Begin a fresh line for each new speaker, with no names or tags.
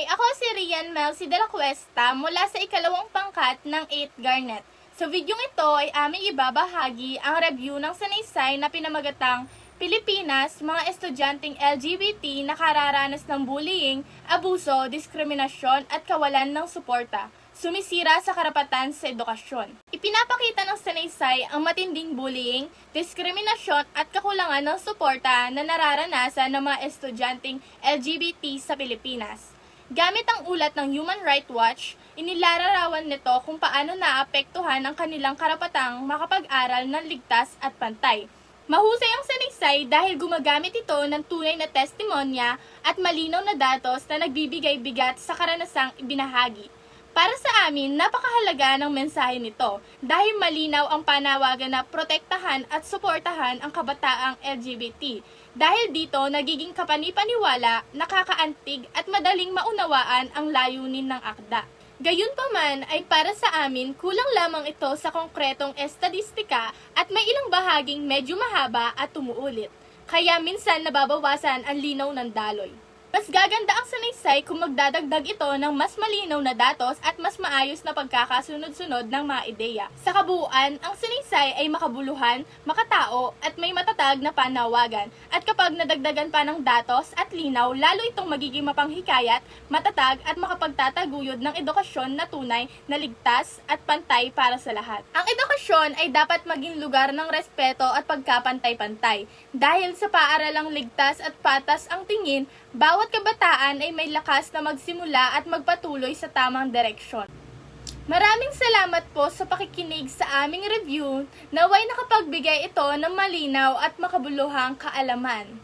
Ako si Rian Melcy de la Cuesta mula sa ikalawang pangkat ng 8th Garnet. Sa videong ito ay aming ibabahagi ang review ng sanaysay na pinamagatang Pilipinas, mga estudyanteng LGBT na kararanas ng bullying, abuso, diskriminasyon at kawalan ng suporta. Sumisira sa karapatan sa edukasyon. Ipinapakita ng sanaysay ang matinding bullying, diskriminasyon at kakulangan ng suporta na nararanasan ng mga estudyanteng LGBT sa Pilipinas. Gamit ang ulat ng Human Rights Watch, inilalarawan nito kung paano naapektuhan ang kanilang karapatang makapag-aral ng ligtas at pantay. Mahusay ang sanaysay dahil gumagamit ito ng tunay na testimonya at malinaw na datos na nagbibigay bigat sa karanasang ibinahagi. Para sa amin, napakahalaga ng mensahe nito dahil malinaw ang panawagan na protektahan at suportahan ang kabataang LGBT. Dahil dito, nagiging kapanipaniwala, nakakaantig at madaling maunawaan ang layunin ng akda. Gayunpaman ay para sa amin, kulang lamang ito sa konkretong estadistika at may ilang bahaging medyo mahaba at tumuulit. Kaya minsan nababawasan ang linaw ng daloy. Mas gaganda ang sanaysay kung magdadagdag ito ng mas malinaw na datos at mas maayos na pagkakasunod-sunod ng mga ideya. Sa kabuuan, ang sanaysay ay makabuluhan, makatao at may matatag na panawagan. At kapag nadagdagan pa ng datos at linaw, lalo itong magiging mapanghikayat, matatag at makapagtataguyod ng edukasyon na tunay, na ligtas at pantay para sa lahat. Ang edukasyon ay dapat maging lugar ng respeto at pagkapantay-pantay. Dahil sa paaralang ligtas at patas ang tingin, bawat kabataan ay may lakas na magsimula at magpatuloy sa tamang direksyon. Maraming salamat po sa pakikinig sa aming review. Naway nakapagbigay ito ng malinaw at makabuluhang kaalaman.